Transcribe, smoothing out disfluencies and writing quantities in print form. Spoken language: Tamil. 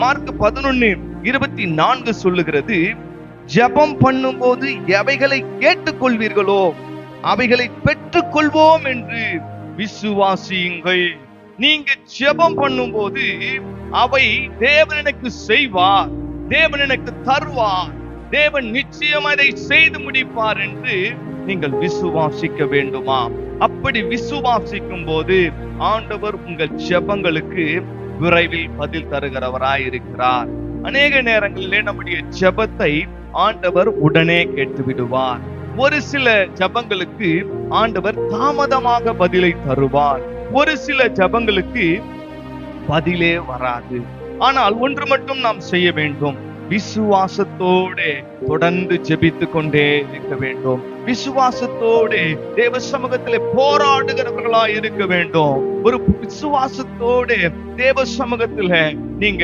மார்க் 11:24 சொல்லுகிறது, ஜெபம் பண்ணும்போது எவைகளை கேட்டுக்கொள்வீர்களோ அவைகளை பெற்றுக் கொள்வோம் என்று விசுவாசியுங்கள். நீங்க ஜெபம் பண்ணும்போது அவை தேவன் எனக்கு செய்வார், தேவன் எனக்கு தருவார், தேவன் நிச்சயம் அதை செய்து முடிப்பார் என்று நீங்கள் விசுவாசிக்க வேண்டுமா? அப்படி விசுவாசிக்கும் போது ஆண்டவர் உங்கள் ஜெபங்களுக்கு விரைவில் பதில் தருகிறவராயிருக்கிறார். அநேக நேரங்களிலே நம்முடைய ஜெபத்தை ஆண்டவர் உடனே கேட்டு விடுவார். ஒரு சில ஜெபங்களுக்கு ஆண்டவர் தாமதமாக பதிலை தருவார். ஒரு சில ஜெபங்களுக்கு பதிலே வராது. ஆனால் ஒன்று மட்டும் நாம் செய்ய வேண்டும், விசுவாசத்தோடு தொடர்ந்து ஜெபித்து கொண்டே இருக்க வேண்டும். விசுவாசத்தோடு தேவ சமூகத்திலே போராடுகிறவர்களாய் இருக்க வேண்டும். ஒரு விசுவாசத்தோடு தேவ சமூகத்திலே நீங்க